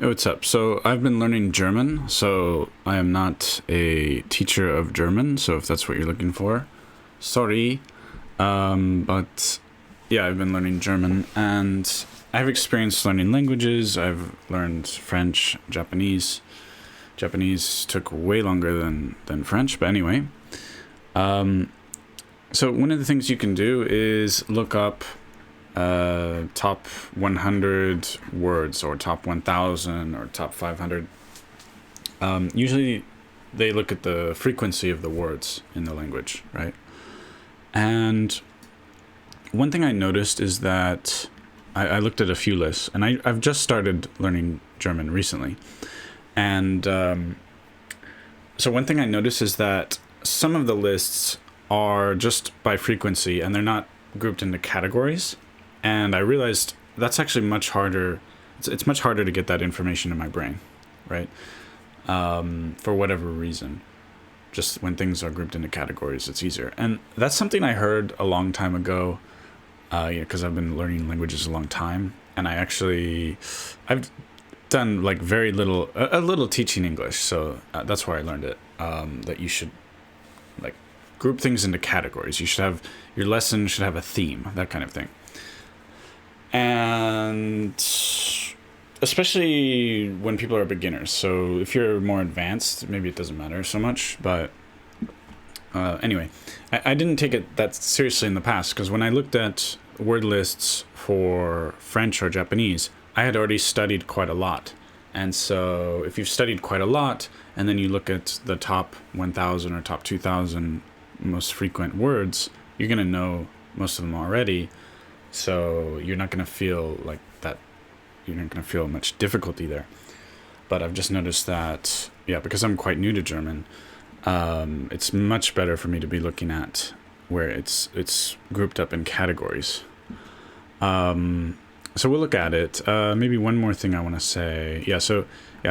Hey, what's up? So I've been learning German, so I am not a teacher of German, so if that's what you're looking for, sorry. But yeah, I've been learning German, and I've experienced learning languages. I've learned French, Japanese. Japanese took way longer than French, but anyway. So one of the things you can do is look up top 100 words or top 1000 or top 500. Usually they look at the frequency of the words in the language, right? And one thing I noticed is that I looked at a few lists, and I've just started learning German recently. And so one thing I noticed is that some of the lists are just by frequency, and they're not grouped into categories. And I realized that's actually much harder. It's much harder to get that information in my brain, right? For whatever reason. Just when things are grouped into categories, it's easier. And that's something I heard a long time ago, because I've been learning languages a long time. And I've done like very little, a little teaching English. So that's where I learned it, that you should like group things into categories. Your lesson should have a theme, that kind of thing. And especially when people are beginners. So if you're more advanced, maybe it doesn't matter so much. But anyway, I didn't take it that seriously in the past, because when I looked at word lists for French or Japanese, I had already studied quite a lot. And so if you've studied quite a lot, and then you look at the top 1,000 or top 2,000 most frequent words, you're going to know most of them already. So you're not going to feel like that. You're not going to feel much difficulty there. But I've just noticed that, yeah, because I'm quite new to German, it's much better for me to be looking at where it's grouped up in categories. So we'll look at it. Maybe one more thing I want to say. I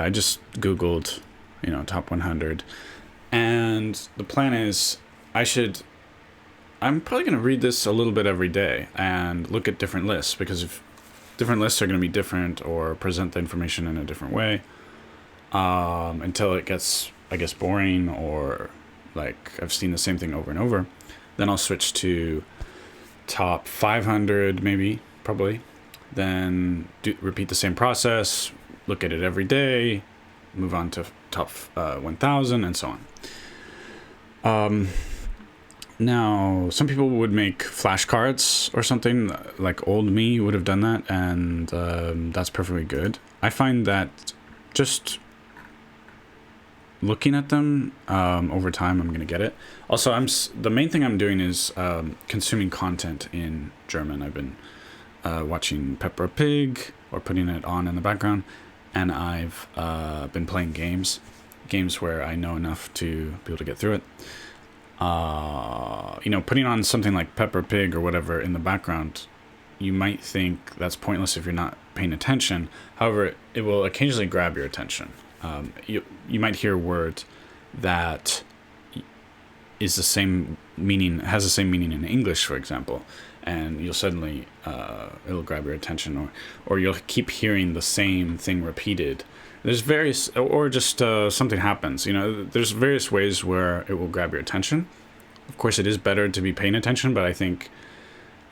just Googled, top 100. And the plan is I'm probably going to read this a little bit every day and look at different lists, because if different lists are going to be different or present the information in a different way, until it gets, I guess, boring, or like I've seen the same thing over and over, then I'll switch to top 500, maybe, probably. Then repeat the same process, look at it every day, move on to top 1,000, and so on. Now, some people would make flashcards or something, like old me would have done that, and that's perfectly good. I find that just looking at them over time, I'm going to get it. Also, the main thing I'm doing is consuming content in German. I've been watching Peppa Pig, or putting it on in the background, and I've been playing games where I know enough to be able to get through it. Putting on something like Peppa Pig or whatever in the background, you might think that's pointless if you're not paying attention. However, it will occasionally grab your attention. You might hear a word that is the same meaning, has the same meaning in English, for example, and you'll suddenly it'll grab your attention, or you'll keep hearing the same thing repeated. There's various, or just something happens. There's various ways where it will grab your attention. Of course, it is better to be paying attention, but I think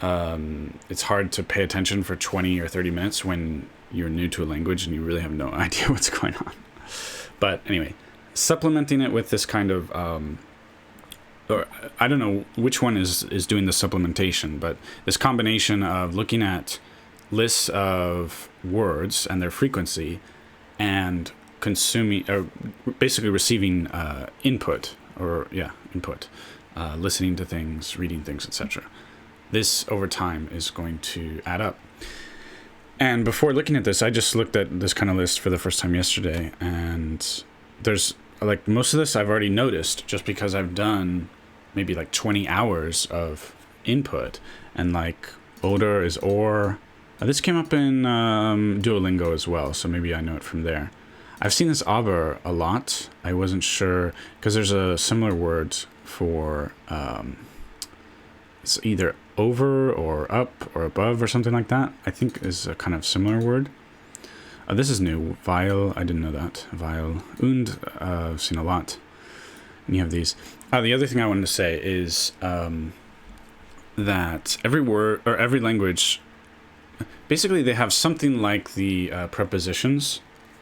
it's hard to pay attention for 20 or 30 minutes when you're new to a language and you really have no idea what's going on. But anyway, supplementing it with this kind of, or I don't know which one is doing the supplementation, but this combination of looking at lists of words and their frequency, and consuming, or basically receiving input, listening to things, reading things, etc. This over time is going to add up. And before looking at this, I just looked at this kind of list for the first time yesterday, and there's like most of this I've already noticed, just because I've done maybe like 20 hours of input, and like odor is or. This came up in Duolingo as well, so maybe I know it from there. I've seen this aber a lot. I wasn't sure, because there's a similar word for, it's either over or up or above or something like that. I think is a kind of similar word. This is new. Weil, I didn't know that. Weil. Und, I've seen a lot. And you have these. The other thing I wanted to say is that every word, or every language, basically they have something like the prepositions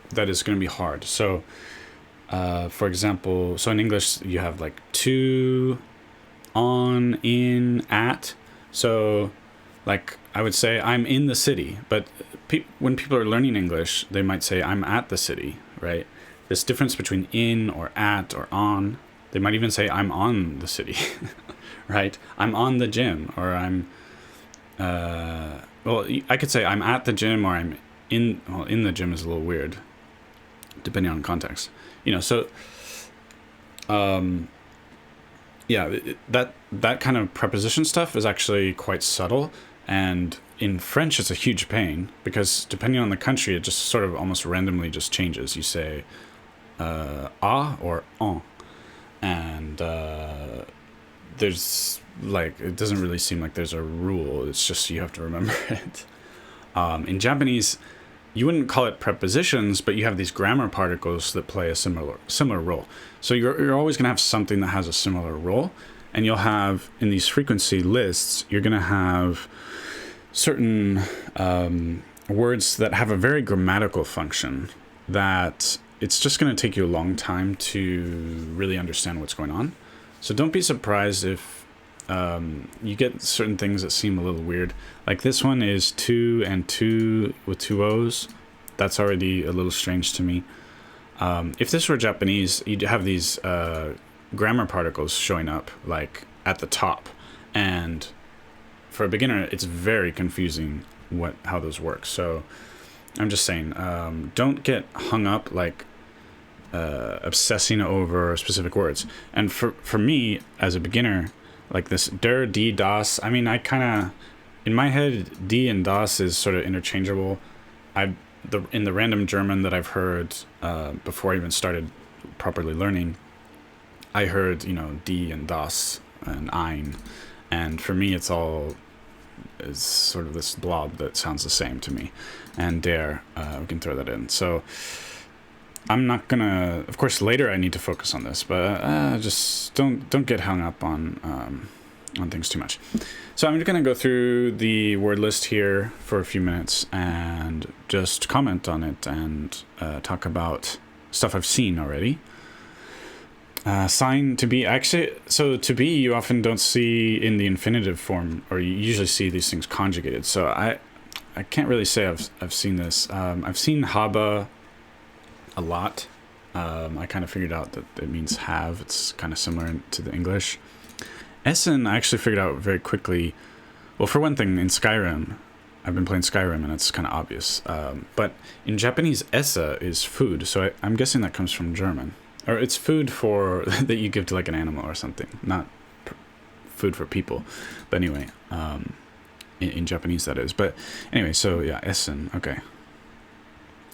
that is going to be hard. So, for example, so in English you have like to, on, in, at. So, like, I would say I'm in the city, but when people are learning English, they might say I'm at the city, right? This difference between in or at or on, they might even say I'm on the city, right? I'm on the gym, or I'm, well, I could say I'm at the gym, or I'm in, well, in the gym is a little weird, depending on context, you know, so, yeah, that kind of preposition stuff is actually quite subtle, and in French it's a huge pain, because depending on the country, it just sort of almost randomly just changes. You say a or en, and there's like, it doesn't really seem like there's a rule. It's just you have to remember it. In Japanese, you wouldn't call it prepositions, but you have these grammar particles that play a similar role. So you're always going to have something that has a similar role, and you'll have, in these frequency lists, you're going to have certain words that have a very grammatical function that it's just going to take you a long time to really understand what's going on. So don't be surprised if you get certain things that seem a little weird. Like this one is two and two with two O's. That's already a little strange to me. If this were Japanese, you'd have these grammar particles showing up like at the top, and for a beginner, it's very confusing how those work. So I'm just saying, don't get hung up like obsessing over specific words. And for me as a beginner, like this der, die, das, I mean, I kind of, in my head, die and das is sort of interchangeable. In the random German that I've heard before I even started properly learning, I heard, you know, die and das and ein, and for me it's sort of this blob that sounds the same to me. And der, we can throw that in. So I'm not gonna, of course later I need to focus on this, but just don't get hung up on things too much. So I'm gonna go through the word list here for a few minutes and just comment on it and talk about stuff I've seen already. Sign to be, actually, so to be you often don't see in the infinitive form, or you usually see these things conjugated. So I can't really say I've seen this. I've seen habe a lot. I kind of figured out that it means have. It's kind of similar to the English. Essen, I actually figured out very quickly. Well, for one thing, in Skyrim, I've been playing Skyrim and it's kind of obvious. But in Japanese, esse is food. So I'm guessing that comes from German. Or it's food for that you give to like an animal or something, not food for people. But anyway, in Japanese that is. But anyway, so yeah, essen, okay.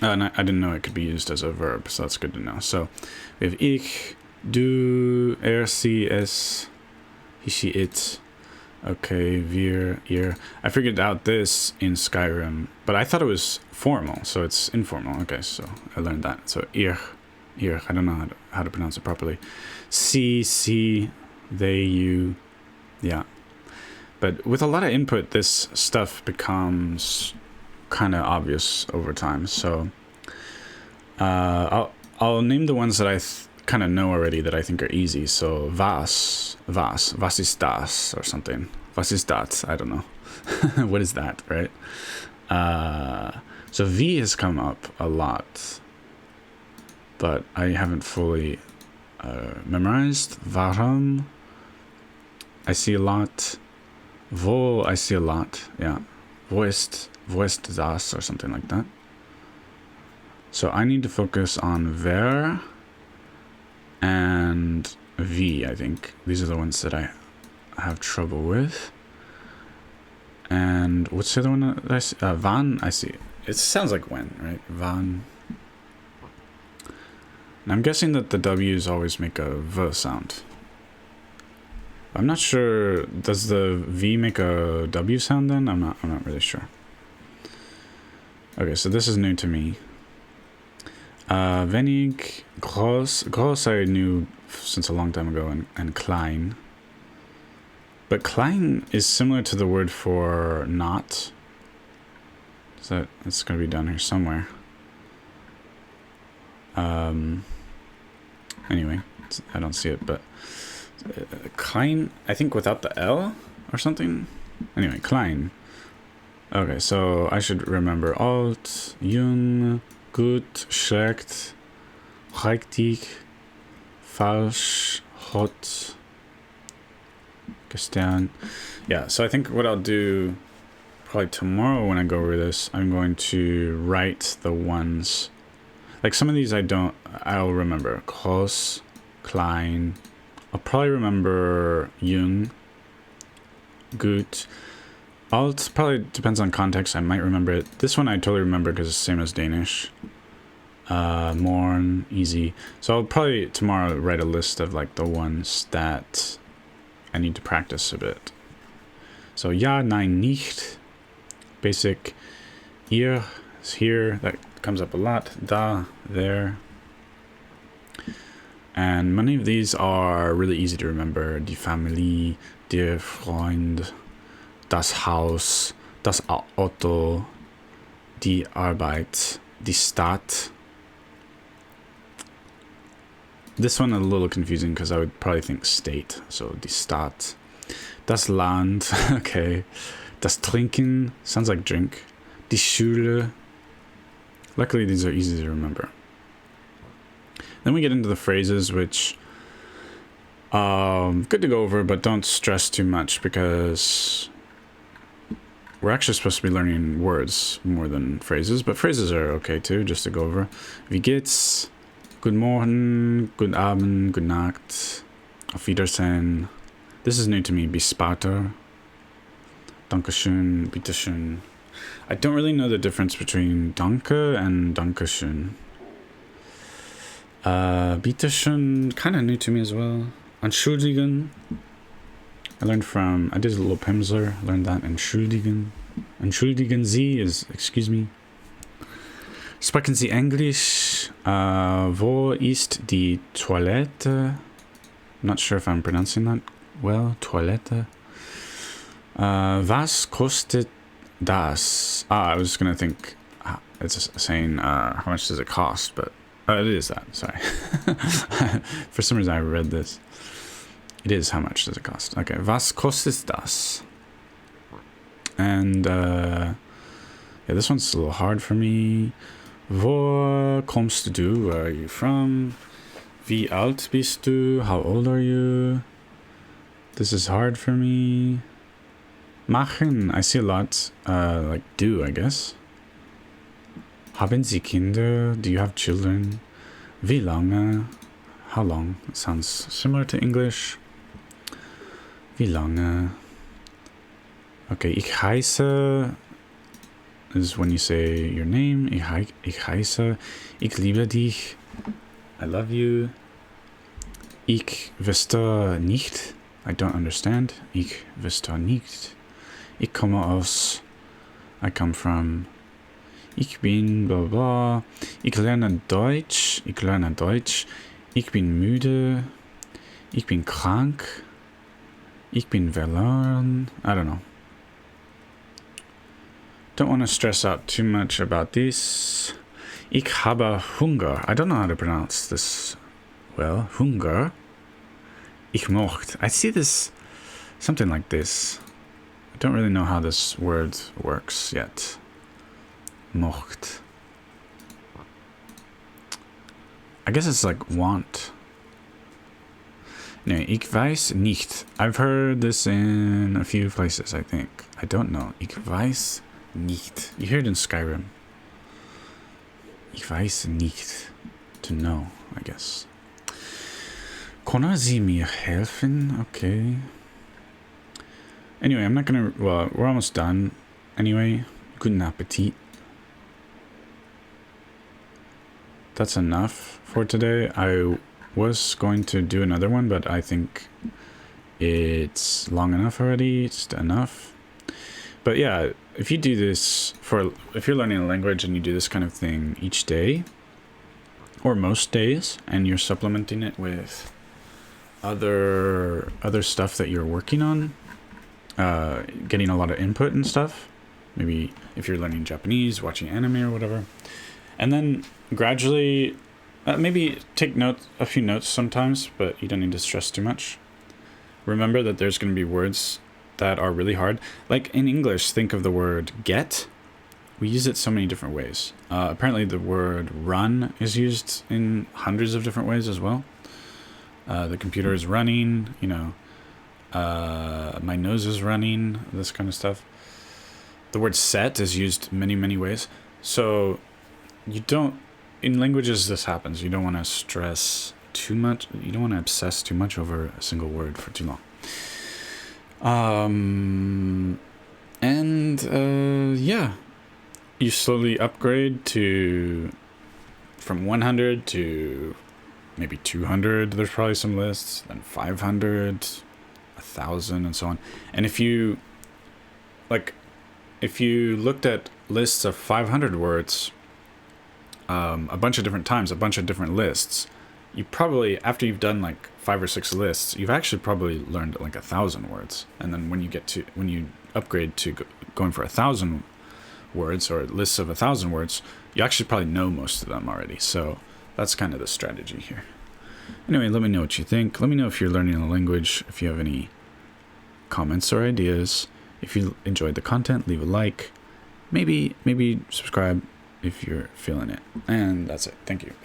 And I didn't know it could be used as a verb, so that's good to know. So we have ich, du, sie, es, he, she, it. Okay, wir, ihr. I figured out this in Skyrim, but I thought it was formal, so it's informal. Okay, so I learned that. So ihr, I don't know how to pronounce it properly. Sie, they, you. Yeah. But with a lot of input, this stuff becomes kind of obvious over time. So I'll name the ones that I kind of know already that I think are easy. So was ist das, or something. Was ist das? I don't know. What is that, right? So wie has come up a lot, but I haven't fully memorized. Warum, I see a lot. Wo, I see a lot. Yeah. Wo ist das, or something like that. So I need to focus on wer and wie, I think. These are the ones that I have trouble with. And what's the other one that I see? Wann, I see. It sounds like when, right? Wann. And I'm guessing that the W's always make a V sound. I'm not sure, does the V make a W sound then? I'm not really sure. Okay, so this is new to me. Wenig, groß. Groß I knew since a long time ago, and klein. But klein is similar to the word for not. So it's going to be down here somewhere. Anyway, I don't see it, but klein, I think without the L or something. Anyway, klein. Okay, so I should remember alt, jung, gut, schlecht, richtig, falsch, hot, gestern. Yeah, so I think what I'll do probably tomorrow when I go over this, I'm going to write the ones. Like some of these I'll remember. Groß, klein. I'll probably remember jung, gut. Alt probably depends on context. I might remember it. This one I totally remember because it's the same as Danish. Morn, easy. So I'll probably tomorrow write a list of like the ones that I need to practice a bit. So ja, nein, nicht. Basic. Hier is here. That comes up a lot. Da, there. And many of these are really easy to remember. Die Familie, der Freund, das Haus, das Auto, die Arbeit, die Stadt. This one a little confusing because I would probably think state. So die Stadt. Das Land, okay. Das Trinken, sounds like drink. Die Schule. Luckily these are easy to remember. Then we get into the phrases, which good to go over, but don't stress too much because we're actually supposed to be learning words more than phrases, but phrases are okay too, just to go over. Wie geht's? Guten Morgen, guten Abend, gute Nacht, auf Wiedersehen. This is new to me. Bis später. Dankeschön, bitteschön. I don't really know the difference between danke and dankeschön. Bitteschön, kind of new to me as well. Entschuldigen. I did a little Pimsleur, learned that. Entschuldigen. Entschuldigen Sie is, excuse me. Sprechen Sie Englisch? Wo ist die Toilette? Not sure if I'm pronouncing that well. Toilette. Was kostet das? I was gonna think it's saying how much does it cost, but it is that. Sorry. For some reason I read this. It is how much does it cost. Okay. Was kostet das? And yeah, this one's a little hard for me. Wo kommst du? Where are you from? Wie alt bist du? How old are you? This is hard for me. Machen, I see a lot, like do, I guess. Haben Sie Kinder? Do you have children? Wie lange? How long? It sounds similar to English. Wie lange? Okay, ich heiße is when you say your name. Ich heiße. Ich liebe dich. I love you. Ich wüsste nicht. I don't understand. Ich wüsste nicht. Ich komme aus. I come from. Ich bin blah blah. Ich lerne Deutsch. Ich bin müde. Ich bin krank. Ich bin verloren. I don't know. Don't want to stress out too much about this. Ich habe Hunger. I don't know how to pronounce this well. Hunger. Ich mocht. I see this, something like this. I don't really know how this word works yet. Mocht. I guess it's like want. Anyway, ich weiß nicht. I've heard this in a few places, I think. I don't know. Ich weiß nicht. You hear it in Skyrim. Ich weiß nicht. To know, I guess. Können Sie mir helfen? Okay. Anyway, I'm not gonna... Well, we're almost done. Anyway, guten Appetit. That's enough for today. I was going to do another one, but I think it's long enough already. It's enough. But yeah, if you do this if you're learning a language and you do this kind of thing each day, or most days, and you're supplementing it with other stuff that you're working on, getting a lot of input and stuff. Maybe if you're learning Japanese, watching anime or whatever, and then gradually, maybe take a few notes sometimes, but you don't need to stress too much. Remember that there's going to be words that are really hard. Like in English, think of the word get. We use it so many different ways. Apparently the word run is used in hundreds of different ways as well. The computer is running, my nose is running, this kind of stuff. The word set is used many, many ways. So in languages this happens. You don't want to stress too much. You don't want to obsess too much over a single word for too long. You slowly upgrade from 100 to maybe 200. There's probably some lists, then 500, 1,000, and so on. And if you looked at lists of 500 words a bunch of different times, a bunch of different lists, you probably, after you've done like 5 or 6 lists, you've actually probably learned like 1,000 words. And then when you upgrade to going for 1,000 words or lists of 1,000 words, you actually probably know most of them already. So that's kind of the strategy here. Anyway, let me know what you think. Let me know if you're learning a language, if you have any comments or ideas. If you enjoyed the content, leave a like. Maybe subscribe if you're feeling it. And that's it. Thank you.